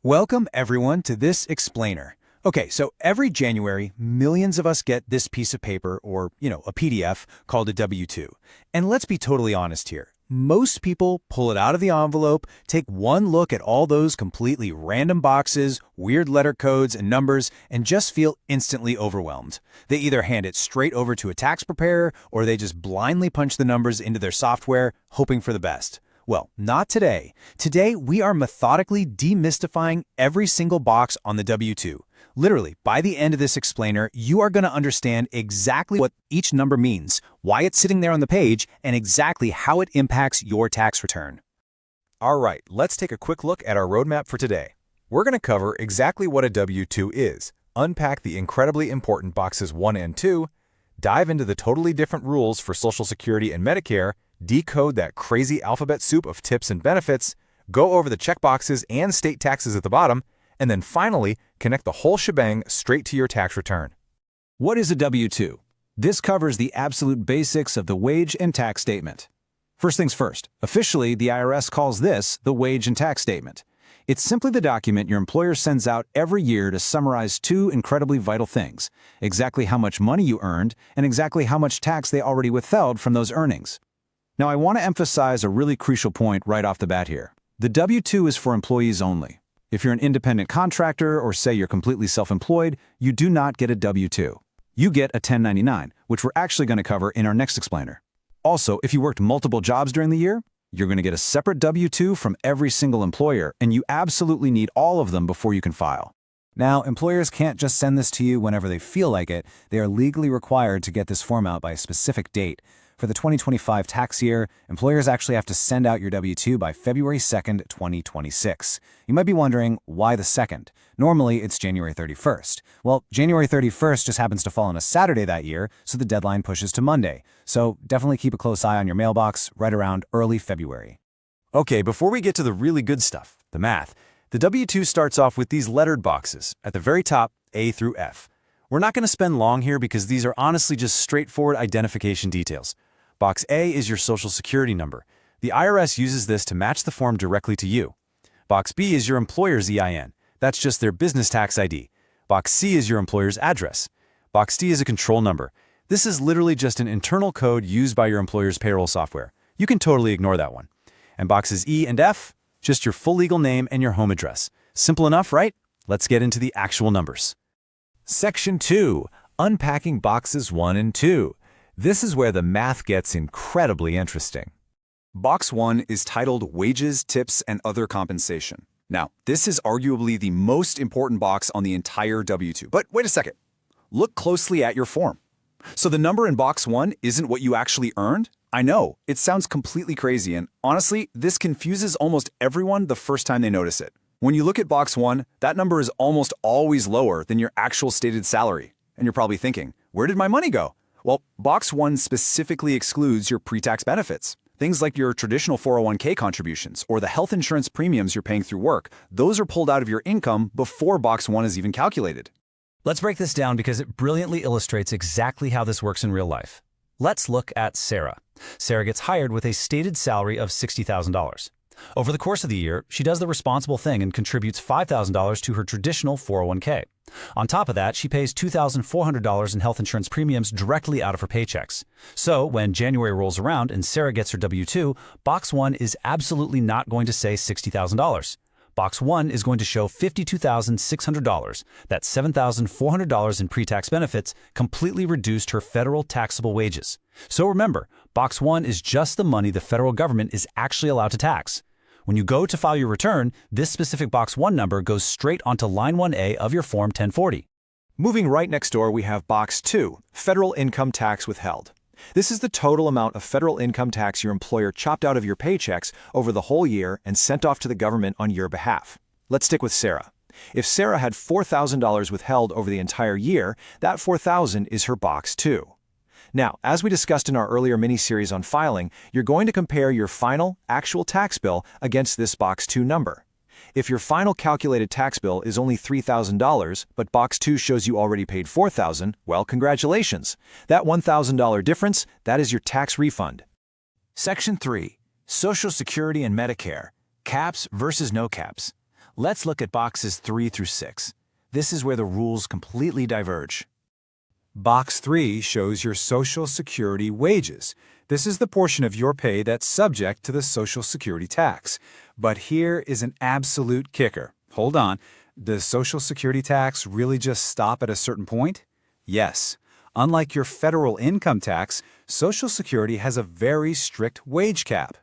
Welcome, everyone, to this explainer. Okay, so every January, millions of us get this piece of paper or, a PDF called a W-2. And let's be totally honest here. Most people pull it out of the envelope, take one look at all those completely random boxes, weird letter codes, and numbers, and just feel instantly overwhelmed. They either hand it straight over to a tax preparer, or they just blindly punch the numbers into their software, hoping for the best. Well, not today. Today, we are methodically demystifying every single box on the W-2. Literally, by the end of this explainer, you are going to understand exactly what each number means, why it's sitting there on the page, and exactly how it impacts your tax return. All right, let's take a quick look at our roadmap for today. We're going to cover exactly what a W-2 is, unpack the incredibly important boxes 1 and 2, dive into the totally different rules for Social Security and Medicare, decode that crazy alphabet soup of tips and benefits, go over the checkboxes and state taxes at the bottom, and then finally, connect the whole shebang straight to your tax return. What is a W-2? This covers the absolute basics of the wage and tax statement. First things first, officially, the IRS calls this the wage and tax statement. It's simply the document your employer sends out every year to summarize two incredibly vital things: exactly how much money you earned and exactly how much tax they already withheld from those earnings. Now, I want to emphasize a really crucial point right off the bat here. The W-2 is for employees only. If you're an independent contractor or say you're completely self-employed, you do not get a W-2. You get a 1099, which we're actually going to cover in our next explainer. Also, if you worked multiple jobs during the year, you're going to get a separate W-2 from every single employer, and you absolutely need all of them before you can file. Now, employers can't just send this to you whenever they feel like it. They are legally required to get this form out by a specific date. For the 2025 tax year, employers actually have to send out your W-2 by February 2nd, 2026. You might be wondering, why the 2nd? Normally, it's January 31st. Well, January 31st just happens to fall on a Saturday that year, so the deadline pushes to Monday. So definitely keep a close eye on your mailbox right around early February. Okay, before we get to the really good stuff, the math, the W-2 starts off with these lettered boxes. At the very top, A through F. We're not going to spend long here because these are honestly just straightforward identification details. Box A is your Social Security number. The IRS uses this to match the form directly to you. Box B is your employer's EIN. That's just their business tax ID. Box C is your employer's address. Box D is a control number. This is literally just an internal code used by your employer's payroll software. You can totally ignore that one. And boxes E and F, just your full legal name and your home address. Simple enough, right? Let's get into the actual numbers. Section 2. Unpacking boxes 1 and 2. This is where the math gets incredibly interesting. Box 1 is titled Wages, Tips, and Other Compensation. Now, this is arguably the most important box on the entire W-2. But wait a second. Look closely at your form. So the number in Box 1 isn't what you actually earned? I know, it sounds completely crazy, and honestly, this confuses almost everyone the first time they notice it. When you look at Box 1, that number is almost always lower than your actual stated salary. And you're probably thinking, where did my money go? Well, Box 1 specifically excludes your pre-tax benefits. Things like your traditional 401k contributions or the health insurance premiums you're paying through work. Those are pulled out of your income before Box 1 is even calculated. Let's break this down because it brilliantly illustrates exactly how this works in real life. Let's look at Sarah. Sarah gets hired with a stated salary of $60,000. Over the course of the year, she does the responsible thing and contributes $5,000 to her traditional 401k. On top of that, she pays $2,400 in health insurance premiums directly out of her paychecks. So when January rolls around and Sarah gets her W-2, Box 1 is absolutely not going to say $60,000. Box 1 is going to show $52,600. That's $7,400 in pre-tax benefits, completely reduced her federal taxable wages. So remember, Box 1 is just the money the federal government is actually allowed to tax. When you go to file your return, this specific Box 1 number goes straight onto line 1A of your Form 1040. Moving right next door, we have Box 2, Federal Income Tax Withheld. This is the total amount of federal income tax your employer chopped out of your paychecks over the whole year and sent off to the government on your behalf. Let's stick with Sarah. If Sarah had $4,000 withheld over the entire year, that $4,000 is her Box 2. Now, as we discussed in our earlier mini-series on filing, you're going to compare your final, actual tax bill against this Box 2 number. If your final calculated tax bill is only $3,000, but Box 2 shows you already paid $4,000, well, congratulations. That $1,000 difference, that is your tax refund. Section 3. Social Security and Medicare. Caps versus no caps. Let's look at boxes 3 through 6. This is where the rules completely diverge. Box 3 shows your Social Security wages. This is the portion of your pay that's subject to the Social Security tax. But here is an absolute kicker. Hold on. Does Social Security tax really just stop at a certain point? Yes. Unlike your federal income tax, Social Security has a very strict wage cap.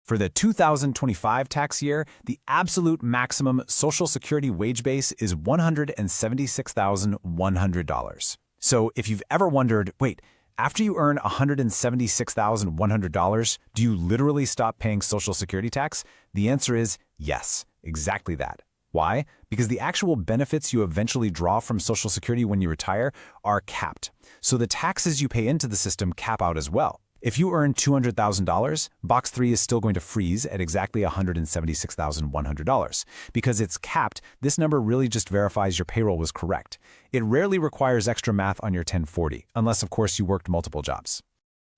For the 2025 tax year, the absolute maximum Social Security wage base is $176,100. So if you've ever wondered, wait, after you earn $176,100, do you literally stop paying Social Security tax? The answer is yes, exactly that. Why? Because the actual benefits you eventually draw from Social Security when you retire are capped. So the taxes you pay into the system cap out as well. If you earn $200,000, Box 3 is still going to freeze at exactly $176,100. Because it's capped, this number really just verifies your payroll was correct. It rarely requires extra math on your 1040, unless of course you worked multiple jobs.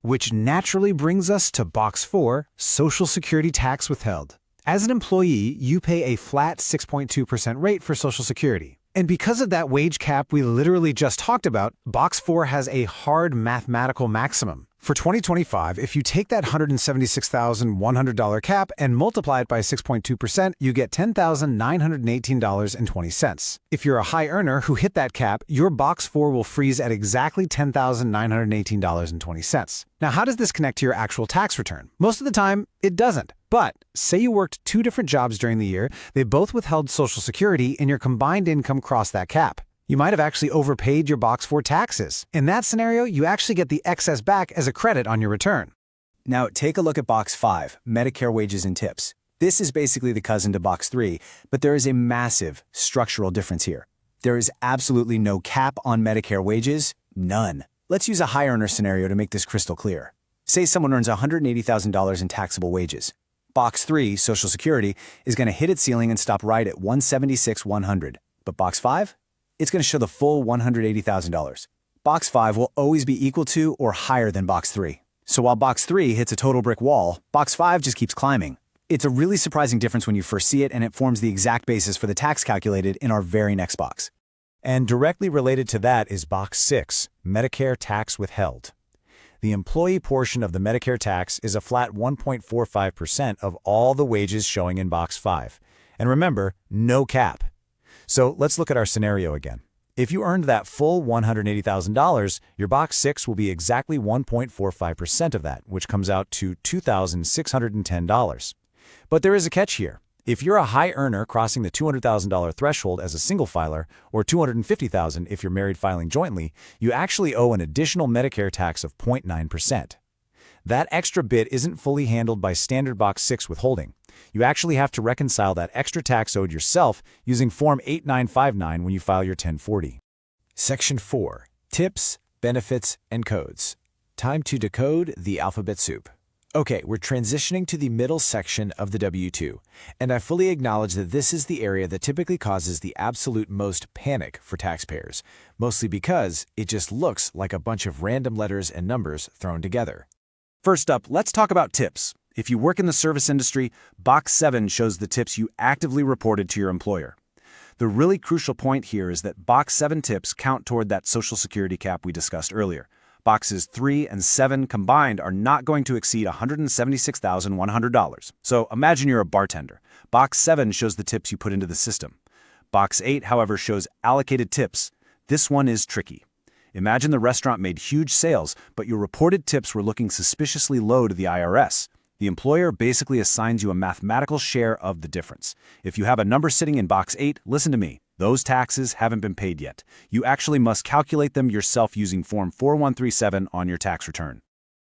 Which naturally brings us to Box 4, Social Security tax withheld. As an employee, you pay a flat 6.2% rate for Social Security. And because of that wage cap we literally just talked about, Box 4 has a hard mathematical maximum. For 2025, if you take that $176,100 cap and multiply it by 6.2%, you get $10,918.20. If you're a high earner who hit that cap, your Box 4 will freeze at exactly $10,918.20. Now, how does this connect to your actual tax return? Most of the time, it doesn't. But say you worked 2 different jobs during the year, they both withheld Social Security, and your combined income crossed that cap. You might have actually overpaid your Box 4 taxes. In that scenario, you actually get the excess back as a credit on your return. Now, take a look at Box 5, Medicare wages and tips. This is basically the cousin to Box 3, but there is a massive structural difference here. There is absolutely no cap on Medicare wages, none. Let's use a high earner scenario to make this crystal clear. Say someone earns $180,000 in taxable wages. Box 3, Social Security, is going to hit its ceiling and stop right at $176,100. But Box 5? It's going to show the full $180,000. Box 5 will always be equal to or higher than Box 3. So while Box 3 hits a total brick wall, Box 5 just keeps climbing. It's a really surprising difference when you first see it, and it forms the exact basis for the tax calculated in our very next box. And directly related to that is Box 6, Medicare tax withheld. The employee portion of the Medicare tax is a flat 1.45% of all the wages showing in Box 5. And remember, no cap. So let's look at our scenario again. If you earned that full $180,000, your Box 6 will be exactly 1.45% of that, which comes out to $2,610. But there is a catch here. If you're a high earner crossing the $200,000 threshold as a single filer, or $250,000 if you're married filing jointly, you actually owe an additional Medicare tax of 0.9%. That extra bit isn't fully handled by standard Box 6 withholding. You actually have to reconcile that extra tax owed yourself using Form 8959 when you file your 1040. Section 4. Tips, Benefits, and Codes. Time to decode the alphabet soup. Okay, we're transitioning to the middle section of the W-2, and I fully acknowledge that this is the area that typically causes the absolute most panic for taxpayers, mostly because it just looks like a bunch of random letters and numbers thrown together. First up, let's talk about tips. If you work in the service industry, Box 7 shows the tips you actively reported to your employer. The really crucial point here is that Box 7 tips count toward that Social Security cap we discussed earlier. Boxes 3 and 7 combined are not going to exceed $176,100. So imagine you're a bartender. Box 7 shows the tips you put into the system. Box 8, however, shows allocated tips. This one is tricky. Imagine the restaurant made huge sales, but your reported tips were looking suspiciously low to the IRS. The employer basically assigns you a mathematical share of the difference. If you have a number sitting in Box 8, listen to me. Those taxes haven't been paid yet. You actually must calculate them yourself using Form 4137 on your tax return.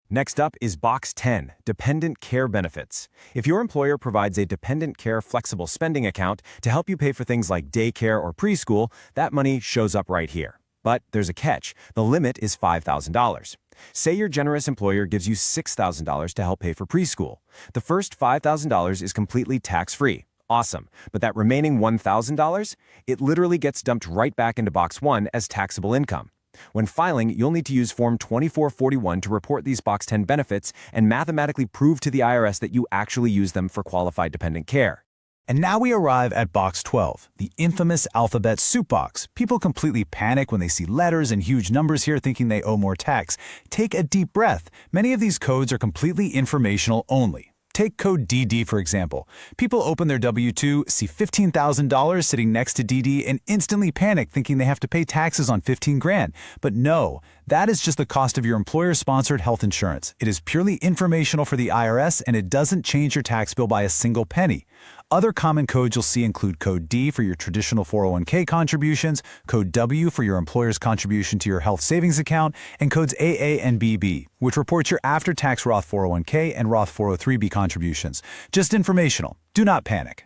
Next up is Box 10, Dependent Care Benefits. If your employer provides a dependent care flexible spending account to help you pay for things like daycare or preschool, that money shows up right here. But there's a catch. The limit is $5,000. Say your generous employer gives you $6,000 to help pay for preschool. The first $5,000 is completely tax-free. Awesome. But that remaining $1,000, it literally gets dumped right back into Box 1 as taxable income. When filing, you'll need to use Form 2441 to report these Box 10 benefits and mathematically prove to the IRS that you actually use them for qualified dependent care. And now we arrive at box 12, the infamous alphabet soup box. People completely panic when they see letters and huge numbers here thinking they owe more tax. Take a deep breath. Many of these codes are completely informational only. Take code DD, for example. People open their W-2, see $15,000 sitting next to DD, and instantly panic thinking they have to pay taxes on 15 grand. But no, that is just the cost of your employer-sponsored health insurance. It is purely informational for the IRS, and it doesn't change your tax bill by a single penny. Other common codes you'll see include code D for your traditional 401k contributions, code W for your employer's contribution to your health savings account, and codes AA and BB, which reports your after-tax Roth 401k and Roth 403b contributions. Just informational. Do not panic.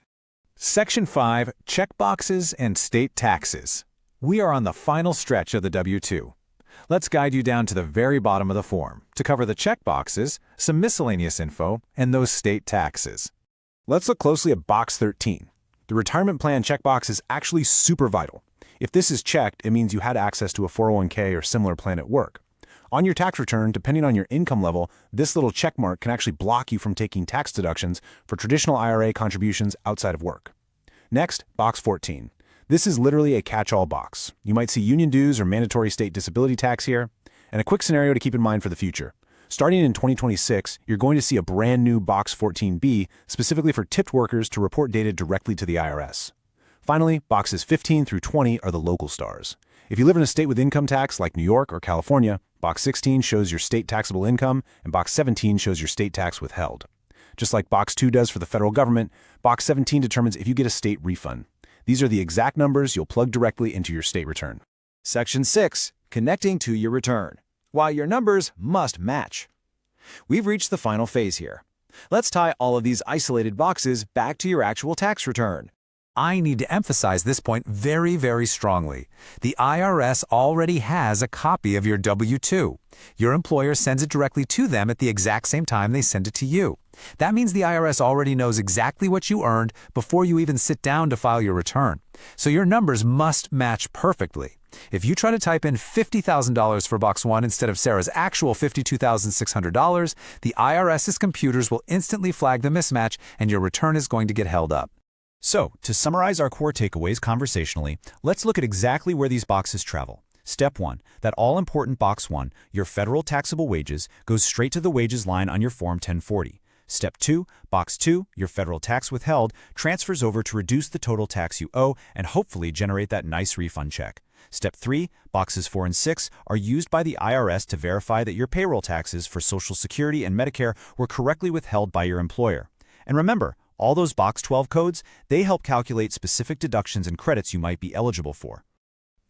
Section 5, Checkboxes and State Taxes. We are on the final stretch of the W-2. Let's guide you down to the very bottom of the form to cover the checkboxes, some miscellaneous info, and those state taxes. Let's look closely at box 13. The retirement plan checkbox is actually super vital. If this is checked, it means you had access to a 401k or similar plan at work. On your tax return, depending on your income level, this little check mark can actually block you from taking tax deductions for traditional IRA contributions outside of work. Next, box 14. This is literally a catch-all box. You might see union dues or mandatory state disability tax here. And a quick scenario to keep in mind for the future. Starting in 2026, you're going to see a brand new Box 14B specifically for tipped workers to report data directly to the IRS. Finally, boxes 15 through 20 are the local stars. If you live in a state with income tax like New York or California, Box 16 shows your state taxable income, and Box 17 shows your state tax withheld. Just like Box 2 does for the federal government, Box 17 determines if you get a state refund. These are the exact numbers you'll plug directly into your state return. Section 6. Connecting to your return. Why your numbers must match. We've reached the final phase here. Let's tie all of these isolated boxes back to your actual tax return. I need to emphasize this point very, very strongly. The IRS already has a copy of your W-2. Your employer sends it directly to them at the exact same time they send it to you. That means the IRS already knows exactly what you earned before you even sit down to file your return. So your numbers must match perfectly. If you try to type in $50,000 for box 1 instead of Sarah's actual $52,600, the IRS's computers will instantly flag the mismatch and your return is going to get held up. So, to summarize our core takeaways conversationally, let's look at exactly where these boxes travel. Step 1, that all-important box 1, your federal taxable wages, goes straight to the wages line on your Form 1040. Step 2, box 2, your federal tax withheld, transfers over to reduce the total tax you owe and hopefully generate that nice refund check. Step 3, boxes 4 and 6 are used by the IRS to verify that your payroll taxes for Social Security and Medicare were correctly withheld by your employer. And remember, all those box 12 codes, they help calculate specific deductions and credits you might be eligible for.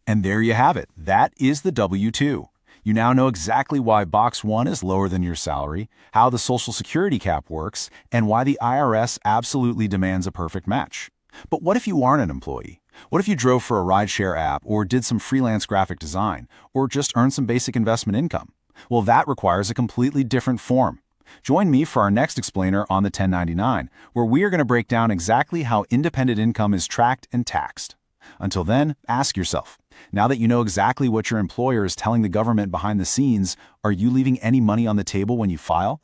And there you have it. That is the W-2. You now know exactly why box 1 is lower than your salary, how the Social Security cap works, and why the IRS absolutely demands a perfect match. But what if you aren't an employee? What if you drove for a rideshare app or did some freelance graphic design or just earned some basic investment income? Well, that requires a completely different form. Join me for our next explainer on the 1099, where we are going to break down exactly how independent income is tracked and taxed. Until then, ask yourself, now that you know exactly what your employer is telling the government behind the scenes, are you leaving any money on the table when you file?